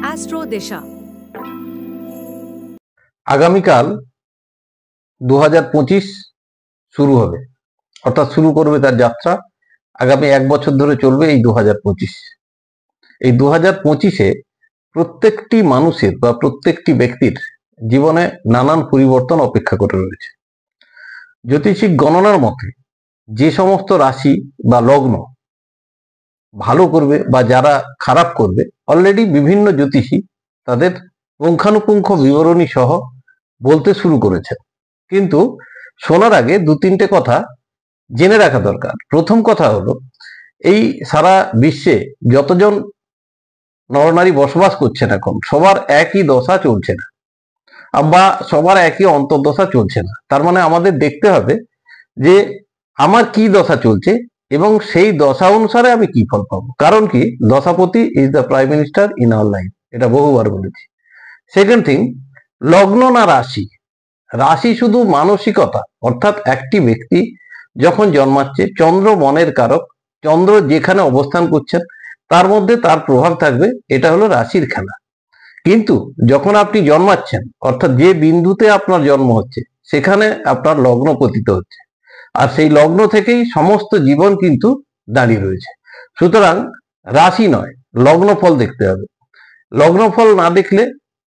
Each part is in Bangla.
অ্যাস্ট্রো দিশা। আগামীকাল 2025 শুরু হবে, অর্থাৎ শুরু করবে তার যাত্রা। আগামী 1 বছর ধরে চলবে এই 2025। এই 2025-এ প্রত্যেকটি মানুষের বা প্রত্যেকটি ব্যক্তির জীবনে নানান পরিবর্তন অপেক্ষা করে রয়েছে। জ্যোতিষিক গণনার মতে যে সমস্ত রাশি বা লগ্ন ভালো করবে বা যারা খারাপ করবে, অলরেডি বিভিন্ন জ্যোতিষী তাদের পুঙ্খানুপুঙ্খ বিবরণী সহ বলতে শুরু করেছে। কিন্তু শোনার আগে 2-3টে কথা জেনে রাখা দরকার। প্রথম কথা হলো, এই সারা বিশ্বে যতজন নরনারী বসবাস করছেন এখন সবার একই দশা চলছে না, বা সবার একই অন্তর্দশা চলছে না। তার মানে আমাদের দেখতে হবে যে আমার কি দশা চলছে এবং সেই দশা অনুসারে আমি কি ফল পাবো। কারণ কি, দশাপতি is the prime minister in our life, এটা বহুবার বলেছি। সেকেন্ড থিং, লগ্ন না রাশি। রাশি শুধু মানসিকতা, অর্থাৎ একটি ব্যক্তি যখন জন্মাচ্ছে, চন্দ্র মনের কারক, চন্দ্র যেখানে অবস্থান করছেন তার মধ্যে তার প্রভাব থাকবে, এটা হলো রাশির খেলা। কিন্তু যখন আপনি জন্মাচ্ছেন, অর্থাৎ যে বিন্দুতে আপনার জন্ম হচ্ছে সেখানে আপনার লগ্ন পতিত হচ্ছে, আর সেই লগ্ন থেকেই সমস্ত জীবন কিন্তু দাঁড়িয়ে রয়েছে। সুতরাং রাশি নয়, লগ্নফল দেখতে হবে। লগ্নফল না দেখলে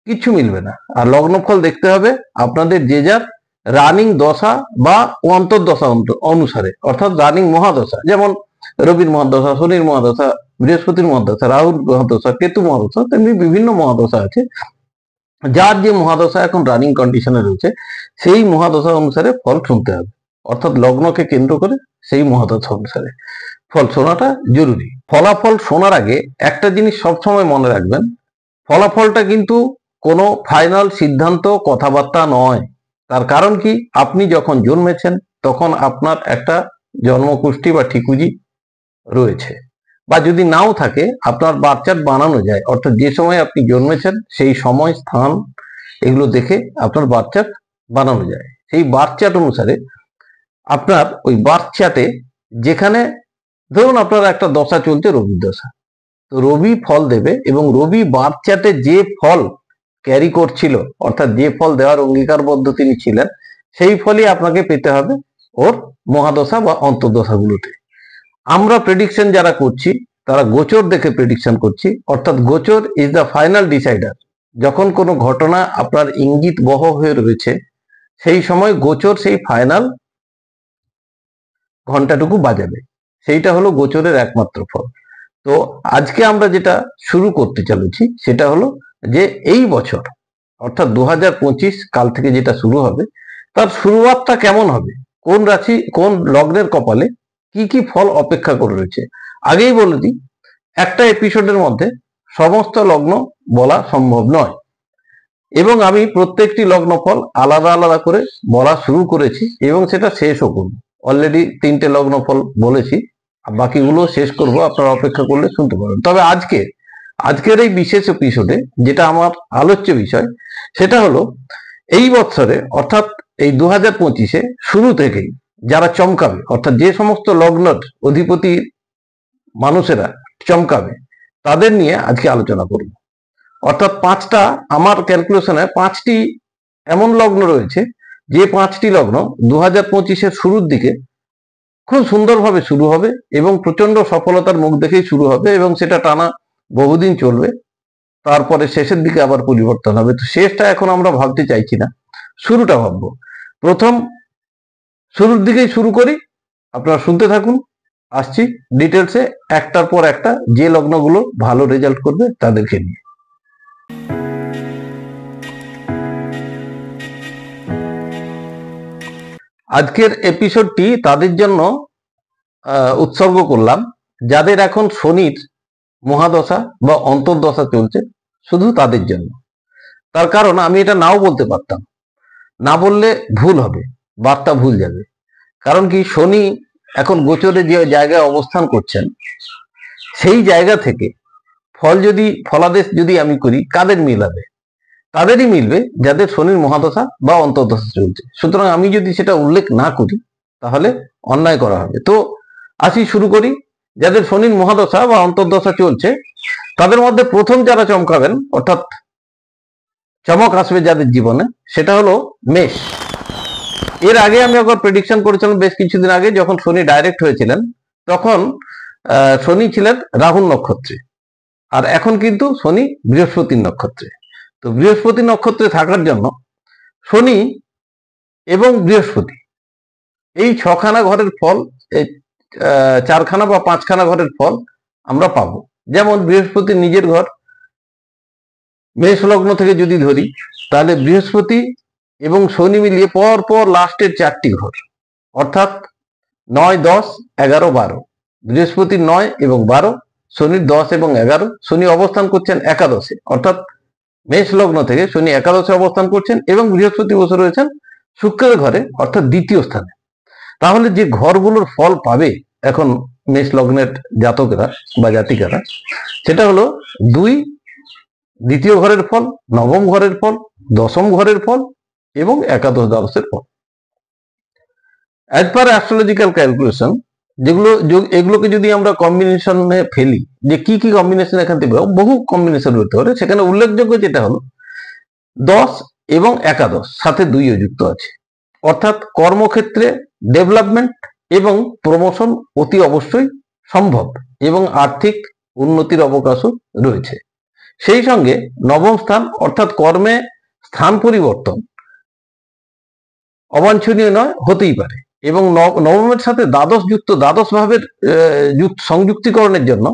কিচ্ছু মিলবে না। আর লগ্নফল দেখতে হবে আপনাদের যে যার রানিং দশা বা অন্তর্দশা অনুসারে, অর্থাৎ রানিং মহাদশা, যেমন রবির মহাদশা, শনির মহাদশা, বৃহস্পতির মহাদশা, রাহুর মহাদশা, কেতু মহাদশা, তেমনি বিভিন্ন মহাদশা আছে। যার যে মহাদশা এখন রানিং কন্ডিশনে রয়েছে সেই মহাদশা অনুসারে ফল শুনতে হবে, অর্থাৎ লগ্নকে কেন্দ্র করে সেই মহাদশা অনুসারে ফল শোনাটা জরুরি। ফলাফল শোনার আগে একটা জিনিস সবসময় মনে রাখবেন, ফলাফলটা কিন্তু কোনো ফাইনাল সিদ্ধান্ত কথাবার্তা নয়। তার কারণ কি, আপনি যখন জন্মেছেন তখন আপনার একটা জন্মকুষ্ঠি বা ঠিকুজি রয়েছে, বা যদি নাও থাকে আপনার বার্থ চার্ট বানানো যায়, অর্থাৎ যে সময় আপনি জন্মেছেন সেই সময়, স্থান, এগুলো দেখে আপনার বার্থ চার্ট বানানো যায়। সেই বার্থ চার্ট অনুসারে আপনার ওই বার্থ চার্টে যেখানে ধরুন আপনার একটা দশা চলছে রবির দশা, তো রবি ফল দেবে, এবং রবি বার্থ চার্টে যে ফল ক্যারি করছিল, অর্থাৎ যে ফল দেওয়ার অঙ্গীকারবদ্ধ তিনি ছিলেন, সেই ফলই আপনাকে পেতে হবে ওর মহাদশা বা অন্তর্দশাগুলোতে। আমরা প্রেডিকশন যারা করছি তারা গোচর দেখে প্রেডিকশন করছি, অর্থাৎ গোচর ইজ দ্য ফাইনাল ডিসাইডার। যখন কোনো ঘটনা আপনার ইঙ্গিত বহ হয়ে রয়েছে সেই সময় গোচর সেই ফাইনাল ঘন্টাটুকু বাজাবে, সেইটা হলো গোচরের একমাত্র ফল। তো আজকে আমরা যেটা শুরু করতে চলেছি সেটা হলো যে এই বছর, অর্থাৎ 2025 কাল থেকে যেটা শুরু হবে, তার শুরুয়াতটা কেমন হবে, কোন রাশি কোন লগ্নের কপালে কি কি ফল অপেক্ষা করে রয়েছে। আগেই বলে দিই, একটা এপিসোডের মধ্যে সমস্ত লগ্ন বলা সম্ভব নয়, এবং আমি প্রত্যেকটি লগ্ন ফল আলাদা আলাদা করে বলা শুরু করেছি এবং সেটা শেষও করব। অলরেডি 3টে লগ্ন ফল বলেছি, বাকিগুলো শেষ করব, আপনারা অপেক্ষা করলে শুনতে পারেন। তবে আজকের এই বিশেষ এপিসোডে যেটা আমার আলোচ্য বিষয় সেটা হলো এই বছরে, অর্থাৎ এই 2025-এ শুরু থেকেই যারা চমকাবে, অর্থাৎ যে সমস্ত লগ্নের অধিপতি মানুষেরা চমকাবে তাদের নিয়ে আজকে আলোচনা করব। অর্থাৎ আমার ক্যালকুলেশনে 5টি এমন লগ্ন রয়েছে যে 5টি লগ্ন 2025-এর শুরুর দিকে খুব সুন্দরভাবে শুরু হবে এবং প্রচন্ড সফলতার মুখ দেখেই শুরু হবে, এবং সেটা টানা বহুদিন চলবে। তারপরে শেষের দিকে আবার পরিবর্তন হবে। তো শেষটা এখন আমরা ভাবতে চাইছি না, শুরুটা ভাববো। শুরুর দিকেই শুরু করি, আপনারা শুনতে থাকুন। আসছি ডিটেলসে একটার পর একটা, যে লগ্নগুলো ভালো রেজাল্ট করবে তাদেরকে নিয়ে। আজকের এপিসোডটি তাদের জন্য উৎসর্গ করলাম যাদের এখন শনির মহাদশা বা অন্তর্দশা চলছে, শুধু তাদের জন্য। তার কারণ আমি এটা নাও বলতে পারতাম, না বললে ভুল হবে, বার্তা ভুল যাবে। কারণ কি, শনি এখন গোচরে যে জায়গায় অবস্থান করছেন সেই জায়গা থেকে ফলাদেশ যদি আমি করি, কাদের মিলাবে? তাদেরই মিলবে যাদের শনির মহাদশা বা অন্তর্দশা চলছে। সুতরাং আমি যদি সেটা উল্লেখ না করি তাহলে অন্যায় করা হবে। তো আসি, শুরু করি। যাদের শনির মহাদশা বা অন্তর্দশা চলছে তাদের মধ্যে প্রথম যারা চমকাবেন, অর্থাৎ চমক আসবে যাদের জীবনে, সেটা হলো মেষ। এর আগে আমি একবার প্রেডিকশন করেছিলাম বেশ কিছুদিন আগে, যখন শনি ডাইরেক্ট হয়েছিলেন, তখন শনি ছিলেন রাহুল নক্ষত্রে, আর এখন কিন্তু শনি বৃহস্পতির নক্ষত্রে। তো বৃহস্পতি নক্ষত্রে থাকার জন্য শনি এবং বৃহস্পতি এই ছখানা ঘরের ফল, এই চারখানা বা পাঁচখানা ঘরের ফল আমরা পাবো। যেমন বৃহস্পতি নিজের ঘর, মেষ লগ্ন থেকে যদি ধরি, তাহলে বৃহস্পতি এবং শনি মিলিয়ে পর পর লাস্টের 4টি ঘর, অর্থাৎ 9, 10, 11, 12। বৃহস্পতির 9 এবং 12, শনির 10 এবং 11। শনি অবস্থান করছেন একাদশে, অর্থাৎ মেষ লগ্ন থেকে শনি একাদশে অবস্থান করছেন, এবং বৃহস্পতি বসে রয়েছেন শুক্রের ঘরে, অর্থাৎ দ্বিতীয় স্থানে। তাহলে যে ঘরগুলোর ফল পাবে এখন মেষ লগ্নের জাতকেরা বা জাতিকারা, সেটা হলো 2, দ্বিতীয় ঘরের ফল, নবম ঘরের ফল, দশম ঘরের ফল এবং একাদশ দ্বাদশের ফল। অ্যাজ পার অ্যাস্ট্রোলজিক্যাল ক্যালকুলেশন, এগুলোকে যদি আমরা কম্বিনেশনে ফেলি, যে কি কি কম্বিনেশন এখান থেকে, বহু কম্বিনেশন হতে পারে, সেখানে উল্লেখযোগ্য যেটা হলো 10 এবং একাদশ, সাথে 2ও যুক্ত আছে, অর্থাৎ কর্মক্ষেত্রে ডেভেলপমেন্ট এবং প্রমোশন অতি অবশ্যই সম্ভব, এবং আর্থিক উন্নতির অবকাশও রয়েছে। সেই সঙ্গে নবম স্থান, অর্থাৎ কর্মে স্থান পরিবর্তন অবাঞ্ছনীয় নয়, হতেই পারে। এবং নবমের সাথে দ্বাদশ ভাবের সংযুক্তিকরণের জন্য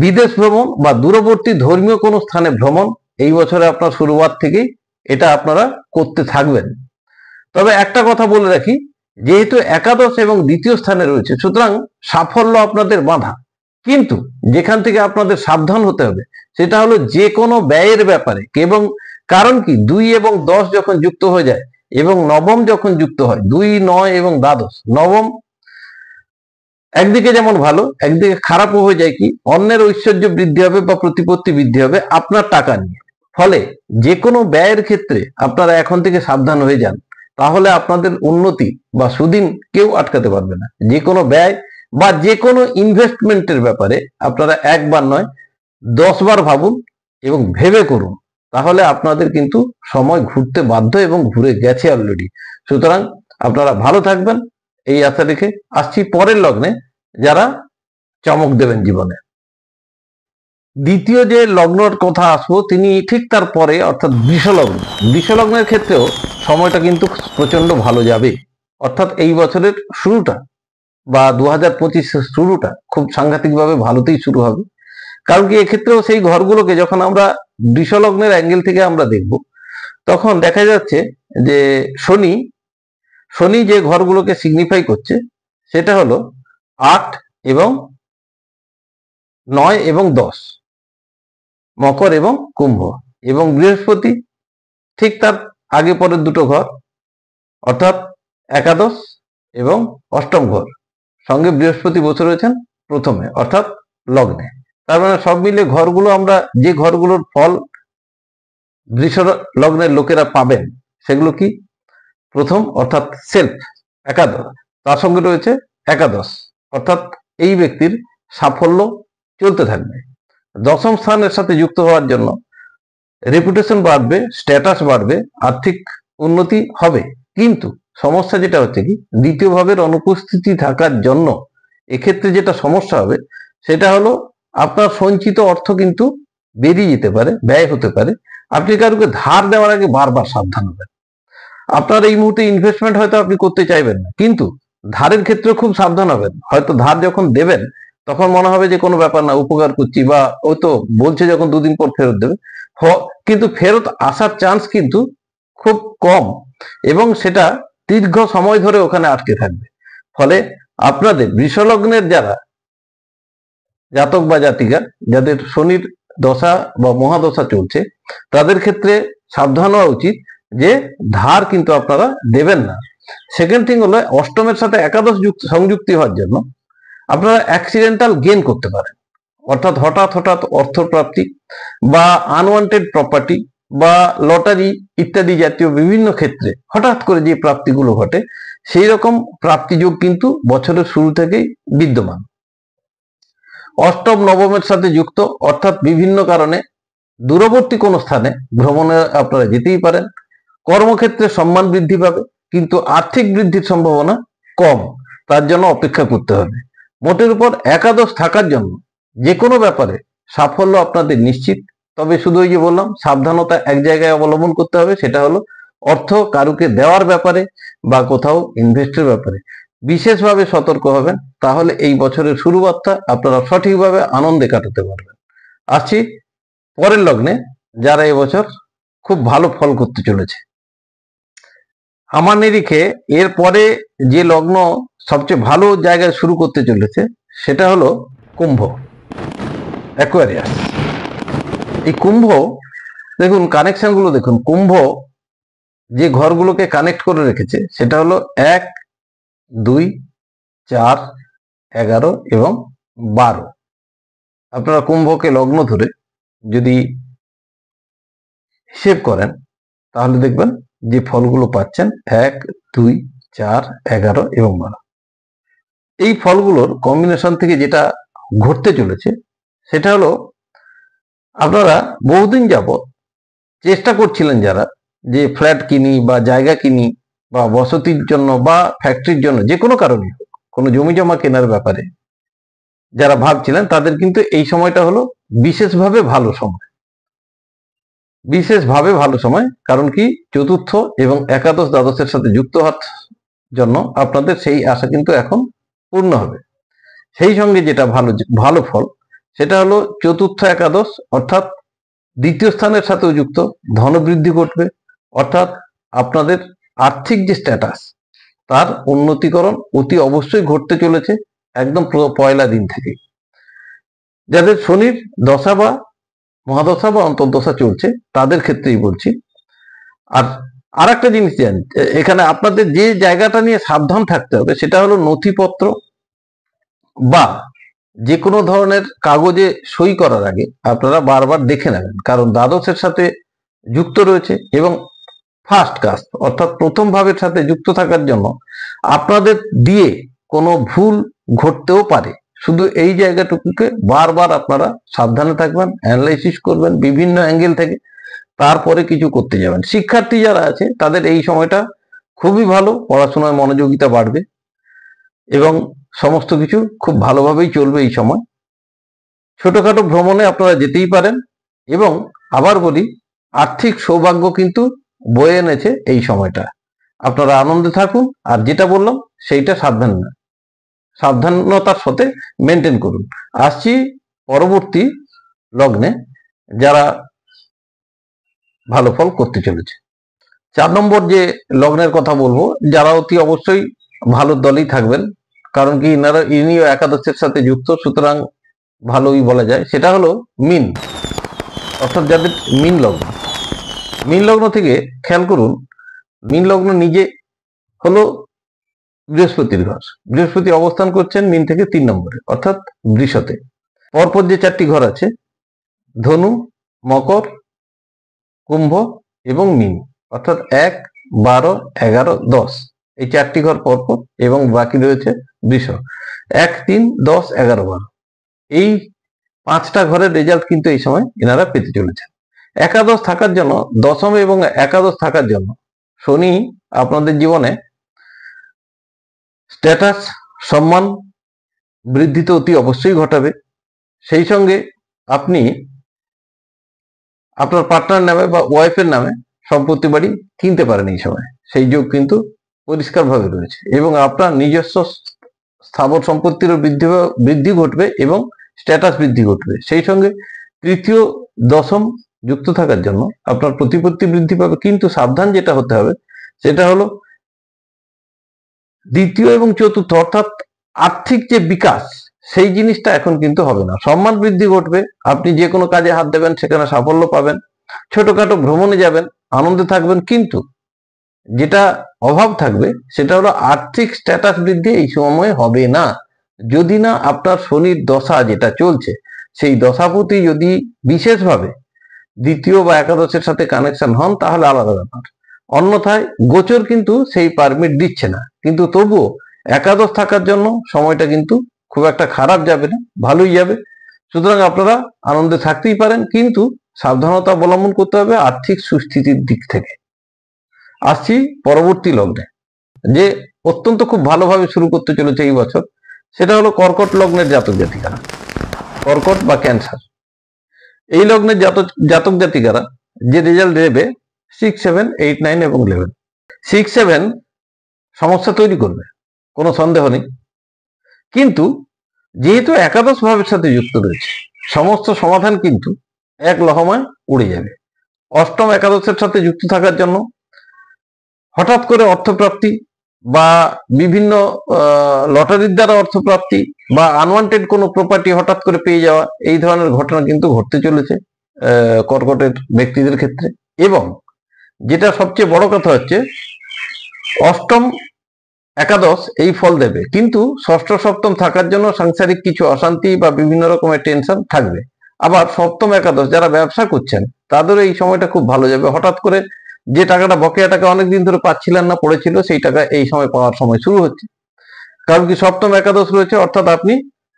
বিদেশ ভ্রমণ বা দূরবর্তী ধর্মীয় কোনো স্থানে ভ্রমণ এই বছরে আপনার শুরুয়াত থেকেই এটা আপনারা করতে থাকবেন। তবে একটা কথা বলে রাখি, যেহেতু একাদশ এবং দ্বিতীয় স্থানে রয়েছে, সুতরাং সাফল্য আপনাদের বাঁধা, কিন্তু যেখান থেকে আপনাদের সাবধান হতে হবে সেটা হলো যে কোনো ব্যয়ের ব্যাপারে। এবং কারণ কি, 2 এবং 10 যখন যুক্ত হয়ে যায় এবং নবম যখন যুক্ত হয়, 2, 9 এবং দ্বাদশ, নবম একদিকে যেমন ভালো, একদিকে খারাপও হয়ে যায়। কি, অন্যের ঐশ্বর্য বৃদ্ধি হবে বা প্রতিপত্তি বৃদ্ধি হবে আপনার টাকা নিয়ে। ফলে যে কোনো ব্যয়ের ক্ষেত্রে আপনারা এখন থেকে সাবধান হয়ে যান, তাহলে আপনাদের উন্নতি বা সুদিন কেউ আটকাতে পারবে না। যে কোনো ব্যয় বা যে কোনো ইনভেস্টমেন্টের ব্যাপারে আপনারা একবার নয় 10 বার ভাবুন এবং ভেবে করুন, তাহলে আপনাদের কিন্তু সময় ঘুরতে বাধ্য এবং ঘুরে গেছে অলরেডি। সুতরাং আপনারা ভালো থাকবেন এই আশা রেখে আসছি পরের লগ্নে, যারা চমক দেবেন জীবনে। দ্বিতীয় যে লগ্নের কথা আসবো, তিনি ঠিক তার পরে, অর্থাৎ বৃষলগ্ন। বৃষলগ্নের ক্ষেত্রেও সময়টা কিন্তু প্রচন্ড ভালো যাবে, অর্থাৎ এই বছরের শুরুটা বা 2025-এর শুরুটা খুব সাংঘাতিকভাবে ভালোতেই শুরু হবে। কারণ কি, এক্ষেত্রেও সেই ঘরগুলোকে যখন আমরা বৃষলগ্নের অ্যাঙ্গেল থেকে আমরা দেখব, তখন দেখা যাচ্ছে যে শনি যে ঘরগুলোকে সিগনিফাই করছে সেটা হলো 8 এবং 9 এবং 10, মকর এবং কুম্ভ। এবং বৃহস্পতি ঠিক তার আগে পরের দুটো ঘর, অর্থাৎ একাদশ এবং অষ্টম ঘর, সঙ্গে বৃহস্পতি বসে রয়েছেন প্রথমে, অর্থাৎ লগ্নে। তার মানে সব মিলে ঘরগুলো, আমরা যে ঘরগুলোর ফল বৃষ লগ্নের লোকেরা পাবেন সেগুলো কি, প্রথম অর্থাৎ সেলফ, একাদশ, তার সঙ্গে রয়েছে একাদশ, অর্থাৎ এই ব্যক্তির সাফল্য চলতে থাকবে। দশম স্থানের সাথে যুক্ত হওয়ার জন্য রেপুটেশন বাড়বে, স্ট্যাটাস বাড়বে, আর্থিক উন্নতি হবে। কিন্তু সমস্যা যেটা হচ্ছে কি, দ্বিতীয় ভাবের অনুপস্থিতি থাকার জন্য এক্ষেত্রে যেটা সমস্যা হবে সেটা হলো আপনার সঞ্চিত অর্থ কিন্তু বেরিয়ে যেতে পারে, ব্যয় হতে পারে। আপনি কারোকে ধার দেওয়ার আগে বারবার সাবধান হবেন। আপনার এই মুহূর্তে ইনভেস্টমেন্ট হয়তো আপনি করতে চাইবেন না, কিন্তু ধারের ক্ষেত্রে খুব সাবধান হবেন। হয়তো ধার যখন দেবেন তখন মনে হবে যে কোনো ব্যাপার না, উপকার করছি, বা ও তো বলছে যখন 2 দিন পর ফেরত দেবে, কিন্তু ফেরত আসার চান্স কিন্তু খুব কম, এবং সেটা দীর্ঘ সময় ধরে ওখানে আটকে থাকবে। ফলে আপনাদের বৃষলগ্নের যারা জাতক বা জাতিকা, যাদের শনির দশা বা মহাদশা চলছে, তাদের ক্ষেত্রে সাবধান হওয়া উচিত যে ধার কিন্তু আপনারা দেবেন না। সেকেন্ড থিং হলো, অষ্টমের সাথে একাদশ সংযুক্তি হওয়ার জন্য আপনারা অ্যাক্সিডেন্টাল গেইন করতে পারেন, অর্থাৎ হঠাৎ অর্থপ্রাপ্তি বা আনওয়ান্টেড প্রপার্টি বা লটারি ইত্যাদি জাতীয় বিভিন্ন ক্ষেত্রে হঠাৎ করে যে প্রাপ্তিগুলো ঘটে, সেই রকম প্রাপ্তিযোগ কিন্তু বছরের শুরু থেকেই বিদ্যমান। অষ্টম নবমের সাথে যুক্ত, অর্থাৎ বিভিন্ন কারণে দূরবর্তী কোনো স্থানে ভ্রমণে আপনারা যেতেই পারেন। কর্মক্ষেত্রে সম্মান বৃদ্ধি পাবে, কিন্তু আর্থিক বৃদ্ধির সম্ভাবনা কম, তার জন্য অপেক্ষা করতে হবে। মোটের উপর একাদশ থাকার জন্য যে কোনো ব্যাপারে সাফল্য আপনাদের নিশ্চিত। তবে শুধু ওই যে বললাম, সাবধানতা এক জায়গায় অবলম্বন করতে হবে, সেটা হলো অর্থ কারুকে দেওয়ার ব্যাপারে বা কোথাও ইনভেস্টের ব্যাপারে বিশেষভাবে সতর্ক হবেন। তাহলে এই বছরের শুরুবাতটা আপনারা সঠিকভাবে আনন্দে কাটাতে পারবেন। আসছি পরের লগ্নে, যারা এবছর খুব ভালো ফল করতে চলেছে। আমার নিরিখে এর পরে যে লগ্ন সবচেয়ে ভালো জায়গায় শুরু করতে চলেছে সেটা হলো কুম্ভ, অ্যাকোয়ারিয়াস। এই কুম্ভ, দেখুন কানেকশনগুলো দেখুন। কুম্ভ যে ঘরগুলোকে কানেক্ট করে রেখেছে সেটা হলো 1, 2, 4, 11 এবং 12। আপনারা কুম্ভকে লগ্ন ধরে যদি হিসেব করেন তাহলে দেখবেন যে ফলগুলো পাচ্ছেন 1, 2, 4, 11 এবং 12। এই ফলগুলোর কম্বিনেশন থেকে যেটা ঘটতে চলেছে সেটা হলো, আপনারা বহুদিন যাবৎ চেষ্টা করছিলেন যারা, যে ফ্ল্যাট কিনি বা জায়গা কিনি বা বসতির জন্য বা ফ্যাক্টরির জন্য, যে কোনো কারণে কোনো জমি জমা কেনার ব্যাপারে যারা ভাবছিলেন, তাদের কিন্তু এই সময়টা হলো বিশেষভাবে ভালো সময়। বিশেষভাবে ভালো সময়, কারণ কি, চতুর্থ এবং একাদশ দ্বাদশের সাথে যুক্ত হওয়ার জন্য আপনাদের সেই আশা কিন্তু এখন পূর্ণ হবে। সেই সঙ্গে যেটা ভালো ফল সেটা হলো চতুর্থ একাদশ, অর্থাৎ দ্বিতীয় স্থানের সাথেও যুক্ত, ধনবৃদ্ধি ঘটবে। অর্থাৎ আপনাদের আর্থিক যে স্ট্যাটাস তার উন্নতিকরণ অতি অবশ্যই ঘটতে চলেছে একদম পয়লা দিন থেকে। যাদের শনির দশা বা মহাদশা বা অন্তর্দশা চলছে তাদের ক্ষেত্রেই বলছি। আর একটা জিনিস জানেন, এখানে আপনাদের যে জায়গাটা নিয়ে সাবধান থাকতে হবে সেটা হলো নথিপত্র বা যে কোনো ধরনের কাগজে সই করার আগে আপনারা বারবার দেখে নেবেন, কারণ দ্বাদশের সাথে যুক্ত রয়েছে এবং ফার্স্ট কাস্ট অর্থাৎ প্রথম ভাবের সাথে যুক্ত থাকার জন্য আপনাদের দিয়ে কোনো ভুল ঘটতেও পারে। শুধু এই জায়গাটুকুকে বারবার আপনারা সাবধানে থাকবেন, অ্যানালাইসিস করবেন বিভিন্ন অ্যাঙ্গেল থেকে, তারপরে কিছু করতে যাবেন। শিক্ষার্থী যারা আছে তাদের এই সময়টা খুবই ভালো, পড়াশোনায় মনোযোগিতা বাড়বে এবং সমস্ত কিছু খুব ভালোভাবেই চলবে এই সময়। ছোটখাটো ভ্রমণে আপনারা যেতেই পারেন এবং আবার বলি, আর্থিক সৌভাগ্য কিন্তু বয়ে এনেছে এই সময়টা। আপনারা আনন্দে থাকুন, আর যেটা বললাম সেইটা সাবধানতার সাথে মেনটেন করুন। আসছি পরবর্তী লগ্নে যারা ভালো ফল করতে চলেছে। 4 নম্বর যে লগ্নের কথা বলবো, যারা অতি অবশ্যই ভালো দলেই থাকবেন, কারণ কি ইনিও একাদশের সাথে যুক্ত, সুতরাং ভালোই বলা যায়। সেটা হলো মিন, অর্থাৎ যাদের মিন লগ্ন। মিন লগ্ন থেকে খেয়াল করুন, মিন লগ্ন নিজে হলো বৃহস্পতির ঘর। বৃহস্পতি অবস্থান করছেন মিন থেকে 3 নম্বরে, অর্থাৎ বৃষতে। পরপর যে 4টি ঘর আছে, ধনু, মকর, কুম্ভ এবং মিন, অর্থাৎ 1, 12, 11, 10, এই 4টি ঘর পরপর, এবং বাকি রয়েছে বৃষ। 1, 3, 10, 11, 12, এই 5টা ঘরের রেজাল্ট কিন্তু এই সময় এনারা পেতে চলেছেন। একাদশ থাকার জন্য, দশম এবং একাদশ থাকার জন্য শনি আপনাদের জীবনে স্ট্যাটাস, সম্মান বৃদ্ধি তো অতি অবশ্যই ঘটাবে। সেই সঙ্গে আপনি আপনার পার্টনার নামে বা ওয়াইফের নামে সম্পত্তি বাড়ি কিনতে পারেন এই সময়, সেই যোগ কিন্তু পরিষ্কারভাবে রয়েছে। এবং আপনার নিজস্ব স্থাবর সম্পত্তিরও বৃদ্ধি ঘটবে এবং স্ট্যাটাস বৃদ্ধি ঘটবে। সেই সঙ্গে তৃতীয় দশম যুক্ত থাকার জন্য আপনার প্রতিপত্তি বৃদ্ধি পাবে, কিন্তু সাবধান যেটা হতে হবে সেটা হলো দ্বিতীয় এবং চতুর্থ, অর্থাৎ আর্থিক যে বিকাশ সেই জিনিসটা এখন কিন্তু হবে না। সম্মান বৃদ্ধি ঘটবে, আপনি যে কোনো কাজে হাত দেবেন সেখানে সাফল্য পাবেন, ছোটখাটো ভ্রমণে যাবেন, আনন্দে থাকবেন, কিন্তু যেটা অভাব থাকবে সেটা হলো আর্থিক স্ট্যাটাস বৃদ্ধি এই সময় হবে না, যদি না আপনার শনির দশা যেটা চলছে সেই দশাপতি যদি বিশেষভাবে দ্বিতীয় বা একাদশের সাথে কানেকশন হন তাহলে আলাদা ব্যাপার। অন্যথায় গোচর কিন্তু সেই পারমিট দিচ্ছে না, কিন্তু তবুও একাদশ থাকার জন্য সময়টা কিন্তু খুব একটা খারাপ যাবে না, ভালোই যাবে। সুতরাং আপনারা আনন্দে থাকতেই পারেন, কিন্তু সাবধানতা অবলম্বন করতে হবে আর্থিক সুস্থিতির দিক থেকে। আসছি পরবর্তী লগ্নে, যে অত্যন্ত খুব ভালোভাবে শুরু করতে চলেছে এই বছর, সেটা হলো কর্কট লগ্নের জাতক জাতিকারা। কর্কট বা ক্যান্সার, এই লগ্নের জাতক জাতিকারা যে রেজাল্ট দেবে 6, 7, 8, 9 এবং 11। 6, 7 সমস্যা তৈরি করবে, কোনো সন্দেহ নেই, কিন্তু যেহেতু একাদশ ভাবের সাথে যুক্ত রয়েছে, সমস্ত সমাধান কিন্তু এক লহমায় উড়ে যাবে। অষ্টম একাদশের সাথে যুক্ত থাকার জন্য হঠাৎ করে অর্থপ্রাপ্তি বা বিভিন্ন লটারির দ্বারা অর্থপ্রাপ্তি বা আনওয়ান্টেড কোনো প্রপার্টি হঠাৎ করে পেয়ে যাওয়া, এই ধরনের ঘটনা কিন্তু ঘটতে চলেছে কর্কটের ব্যক্তিদের ক্ষেত্রে। এবং যেটা সবচেয়ে বড় কথা হচ্ছে, অষ্টম একাদশ এই ফল দেবে, কিন্তু ষষ্ঠ সপ্তম থাকার জন্য সাংসারিক কিছু অশান্তি বা বিভিন্ন রকমের টেনশন থাকবে। আবার সপ্তম একাদশ যারা ব্যবসা করছেন তাদের এই সময়টা খুব ভালো যাবে। হঠাৎ করে যে টাকাটা, বকেয়া টাকা অনেকদিন ধরে পাচ্ছিলেন না, পড়েছিল, সেই টাকা এই সময় পাওয়ার সময় শুরু হচ্ছে। কারণ কি, সপ্তম একাদশ রয়েছে, অর্থাৎ আপনি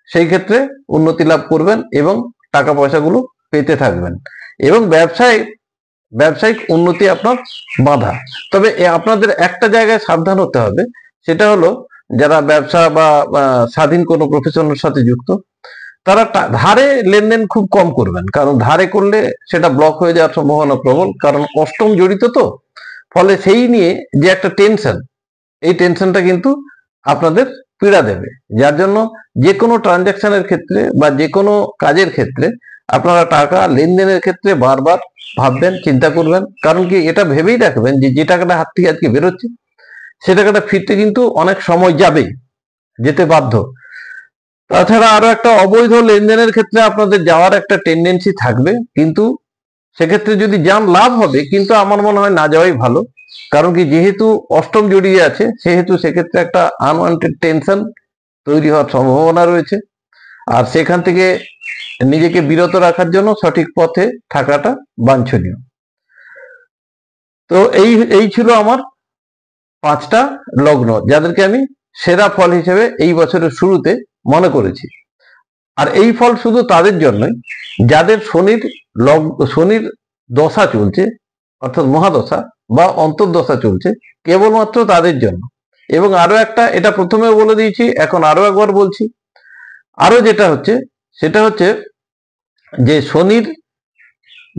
সেই ক্ষেত্রে উন্নতি লাভ করবেন এবং টাকা পয়সাগুলো পেতে থাকবেন। এবং ব্যবসায়িক উন্নতি আপনার বাধা। তবে আপনাদের একটা জায়গায় সাবধান হতে হবে, সেটা হলো যারা ব্যবসা বা স্বাধীন কোনো প্রফেশনের সাথে যুক্ত, তারা ধারে লেনদেন খুব কম করবেন, কারণ ধারে করলে সেটা ব্লক হয়ে যাওয়ার সম্ভাবনা প্রবল, কারণ অষ্টম জড়িত তো। ফলে সেই নিয়ে যে একটা টেনশন, এই টেনশনটা কিন্তু আপনাদের পীড়া দেবে, যার জন্য যে কোনো ট্রানজাকশনের ক্ষেত্রে বা যে কোনো কাজের ক্ষেত্রে আপনারা টাকা লেনদেনের ক্ষেত্রে বারবার ভাববেন, চিন্তা করবেন। কারণ কি, এটা ভেবেই রাখবেন যে যে টাকাটা হাত থেকে আজকে বেরোচ্ছে, সে টাকাটা ফিরতে কিন্তু অনেক সময় যাবে, যেতে বাধ্য। তাছাড়া আরো একটা অবৈধ লেনদেনের ক্ষেত্রে আপনাদের যাওয়ার একটা টেন্ডেন্সি থাকবে, কিন্তু সেক্ষেত্রে যদি যান লাভ হবে, কিন্তু আমার মনে হয় না যাওয়াই ভালো। কারণ কি, যেহেতু অষ্টম জড়িয়ে আছে, সেহেতু সেক্ষেত্রে একটা আনওয়ান্টেড টেনশন তৈরি হওয়ার সম্ভাবনা রয়েছে। আর সেখান থেকে নিজেকে বিরত রাখার জন্য সঠিক পথে থাকাটা বাঞ্ছনীয়। তো এই ছিল আমার 5টা লগ্ন, যাদেরকে আমি সেরা ফল হিসেবে এই বছরের শুরুতে মনে করেছি। আর এই ফল শুধু তাদের জন্যই যাদের শনির দশা চলছে, অর্থাৎ মহাদশা বা অন্তর্দশা চলছে, কেবলমাত্র তাদের জন্য। এবং আরো একটা, এটা প্রথমে বলে দিয়েছি, এখন আরো একবার বলছি, আরো যেটা হচ্ছে সেটা হচ্ছে যে শনির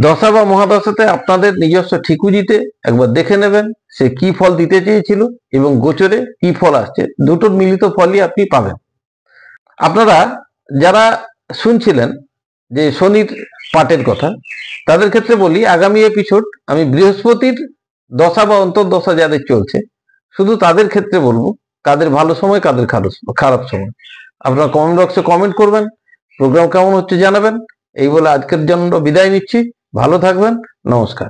দশা বা মহাদশাতে আপনাদের নিজস্ব ঠিকুজিতে একবার দেখে নেবেন সে কি ফল দিতে চেয়েছিল এবং গোচরে কি ফল আসছে, দুটোর মিলিত ফলই আপনি পাবেন। আপনারা যারা শুনছিলেন যে শনির পাঠের কথা, তাদের ক্ষেত্রে বলি, আগামী এপিসোড আমি বৃহস্পতির দশা বা অন্তর্দশা যাদের চলছে, শুধু তাদের ক্ষেত্রে বলবো, কাদের ভালো সময় কাদের খারাপ সময়। আপনারা কমেন্ট বক্সে কমেন্ট করবেন, প্রোগ্রাম কেমন হচ্ছে জানাবেন। এই বলে আজকের জন্য বিদায় নিচ্ছি। ভালো থাকবেন, নমস্কার।